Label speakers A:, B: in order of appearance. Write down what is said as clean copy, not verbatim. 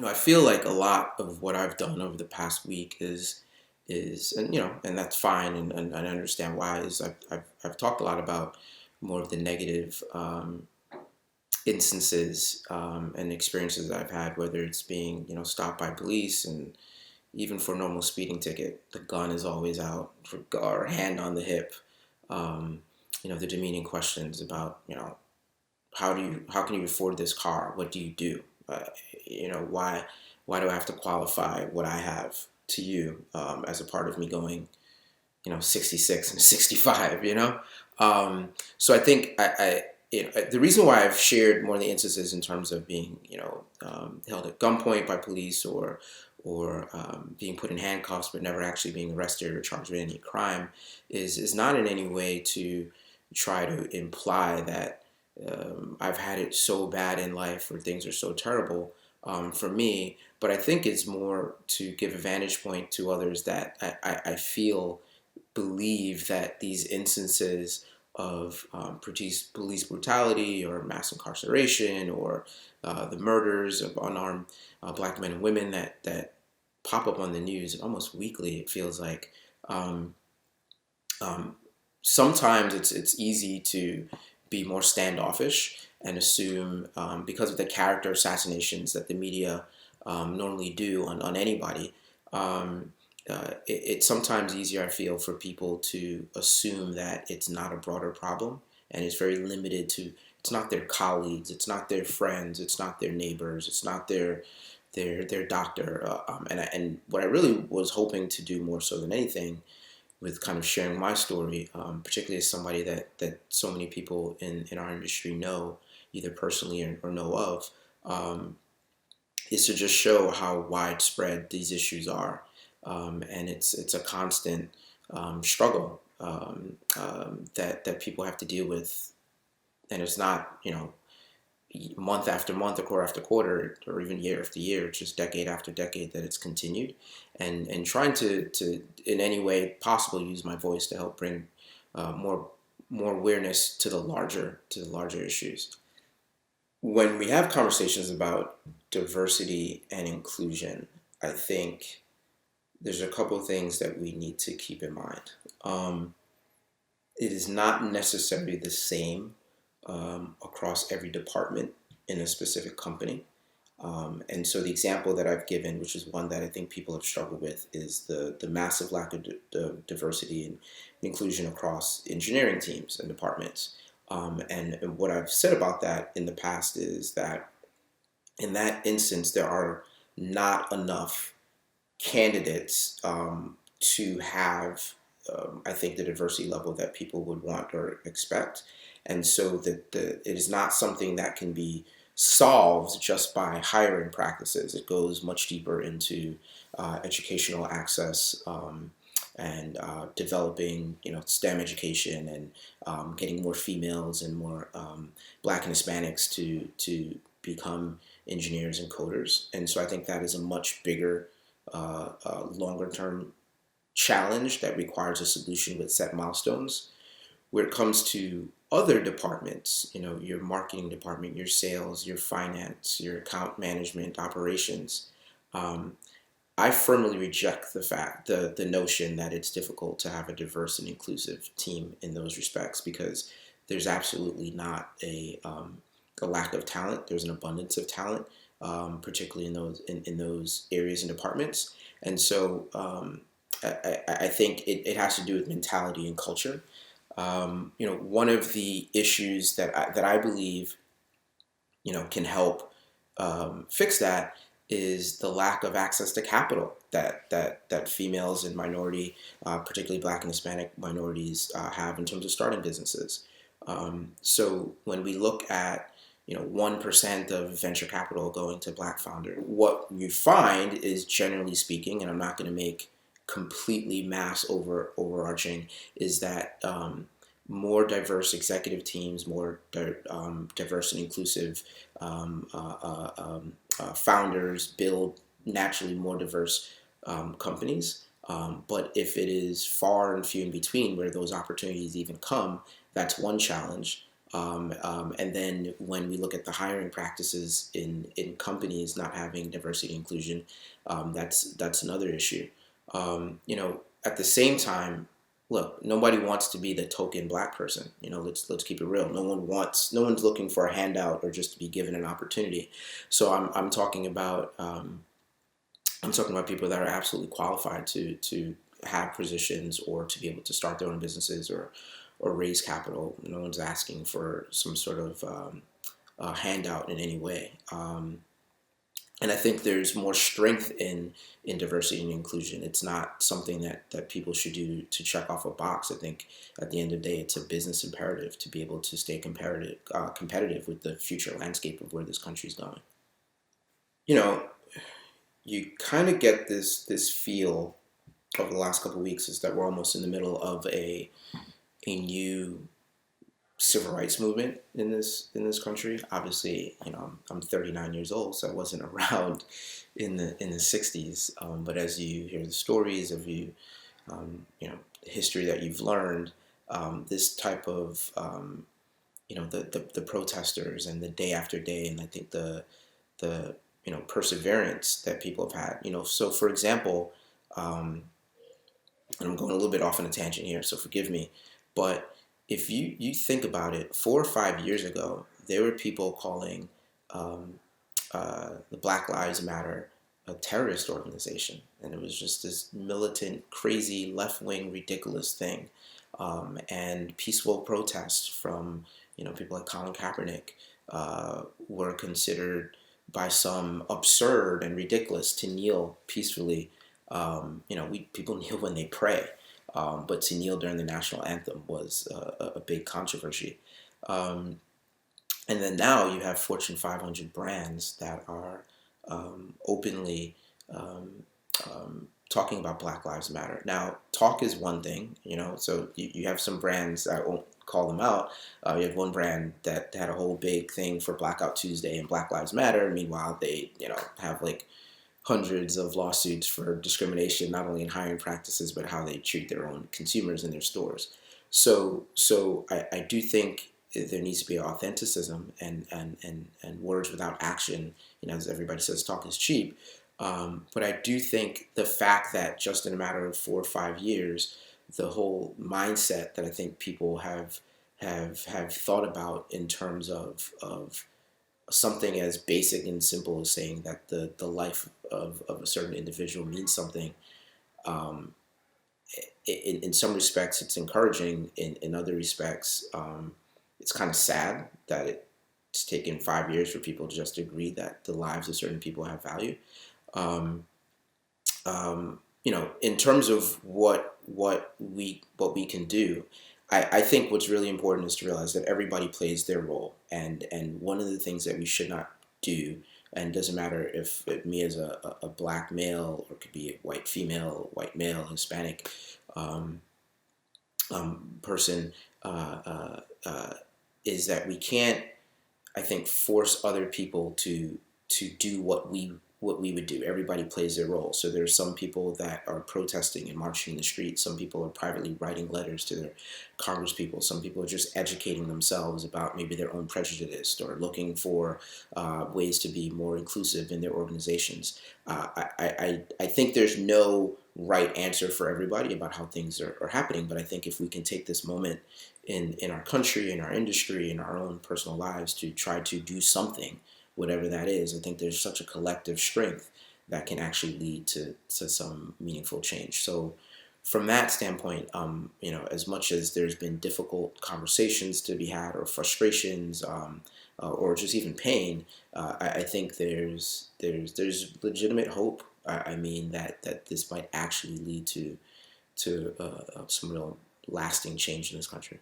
A: I feel like a lot of what I've done over the past week and and that's fine, and I understand why. Is I've talked a lot about more of the negative instances and experiences that I've had, whether it's being stopped by police, and even for a normal speeding ticket, the gun is always out, or hand on the hip. Um, the demeaning questions about how can you afford this car? What do you do? Uh, why do I have to qualify what I have to you as a part of me going 66 and 65? So I think the reason why I've shared more of the instances in terms of being held at gunpoint by police, or being put in handcuffs but never actually being arrested or charged with any crime is not in any way to try to imply that I've had it so bad in life, or things are so terrible for me. But I think it's more to give a vantage point to others that I feel believe that these instances of police brutality, or mass incarceration, or the murders of unarmed black men and women that pop up on the news almost weekly, it feels like. Um, um, Sometimes it's easy to be more standoffish and assume, because of the character assassinations that the media normally do on anybody. It's sometimes easier, I feel, for people to assume that it's not a broader problem, and it's very limited to. It's not their colleagues, it's not their friends, it's not their neighbors, it's not their doctor. And what I really was hoping to do more so than anything with kind of sharing my story, particularly as somebody that so many people in our industry know, either personally or know of, is to just show how widespread these issues are. And it's a constant struggle that people have to deal with. And it's not, month after month, or quarter after quarter, or even year after year, just decade after decade, that it's continued, and trying to in any way possible use my voice to help bring more awareness to the larger issues. When we have conversations about diversity and inclusion, I think there's a couple of things that we need to keep in mind. It is not necessarily the same across every department in a specific company. And so the example that I've given, which is one that I think people have struggled with, is the massive lack of diversity and inclusion across engineering teams and departments. And what I've said about that in the past is that in that instance, there are not enough candidates to have, I think, the diversity level that people would want or expect. And so it is not something that can be solved just by hiring practices. It goes much deeper into educational access, and developing, STEM education, and getting more females and more Black and Hispanics to become engineers and coders. And so I think that is a much bigger, longer term challenge that requires a solution with set milestones. Where it comes to other departments, your marketing department, your sales, your finance, your account management, operations, I firmly reject the notion that it's difficult to have a diverse and inclusive team in those respects, because there's absolutely not a lack of talent. There's an abundance of talent, particularly in those areas and departments. And so I think it has to do with mentality and culture. One of the issues that I believe, can help fix that is the lack of access to capital that females and minority, particularly Black and Hispanic minorities, have in terms of starting businesses. So when we look at 1% of venture capital going to Black founder, what you find is, generally speaking, and I'm not going to make completely mass overarching, is that more diverse executive teams, more diverse and inclusive founders build naturally more diverse companies. But if it is far and few in between where those opportunities even come, that's one challenge. And then when we look at the hiring practices in companies not having diversity and inclusion, that's another issue. At the same time, look, nobody wants to be the token black person. Let's keep it real. No one's looking for a handout or just to be given an opportunity. So I'm talking about people that are absolutely qualified to have positions or to be able to start their own businesses or raise capital. No one's asking for some sort of handout in any way. And I think there's more strength in diversity and inclusion. It's not something that people should do to check off a box. I think at the end of the day, it's a business imperative to be able to stay competitive with the future landscape of where this country's going. You kind of get this feel over the last couple of weeks is that we're almost in the middle of a new civil rights movement in this country. Obviously, I'm 39 years old, so I wasn't around in the 60s. But as you hear the stories of the history that you've learned, this type of the protesters and the day after day, and I think the perseverance that people have had. So for example, and I'm going a little bit off on a tangent here, so forgive me, but if you think about it, 4 or 5 years ago, there were people calling the Black Lives Matter a terrorist organization, and it was just this militant, crazy, left-wing, ridiculous thing. And peaceful protests from people like Colin Kaepernick were considered by some absurd and ridiculous to kneel peacefully. People kneel when they pray. But to kneel during the national anthem was a big controversy. And then now you have Fortune 500 brands that are openly talking about Black Lives Matter. Now, talk is one thing, so you have some brands, I won't call them out. You have one brand that had a whole big thing for Blackout Tuesday and Black Lives Matter. Meanwhile, they, have like hundreds of lawsuits for discrimination, not only in hiring practices, but how they treat their own consumers in their stores. So I do think there needs to be authenticism and words without action. As everybody says, talk is cheap. But I do think the fact that just in a matter of 4 or 5 years, the whole mindset that I think people have thought about in terms of something as basic and simple as saying that the life of a certain individual means something. In some respects, it's encouraging. In other respects, it's kind of sad that it's taken 5 years for people to just agree that the lives of certain people have value. In terms of what we can do, I think what's really important is to realize that everybody plays their role, and one of the things that we should not do, and it doesn't matter if me as a black male, or it could be a white female, white male, Hispanic person, is that we can't, I think, force other people to do what we would do. Everybody plays their role. So there's some people that are protesting and marching in the streets. Some people are privately writing letters to their congresspeople. Some people are just educating themselves about maybe their own prejudice, or looking for ways to be more inclusive in their organizations. I think there's no right answer for everybody about how things are happening, but I think if we can take this moment in our country, in our industry, in our own personal lives to try to do something, whatever that is, I think there's such a collective strength that can actually lead to some meaningful change. So from that standpoint, as much as there's been difficult conversations to be had, or frustrations, or just even pain, I think there's legitimate hope. I mean that this might actually lead to some real lasting change in this country.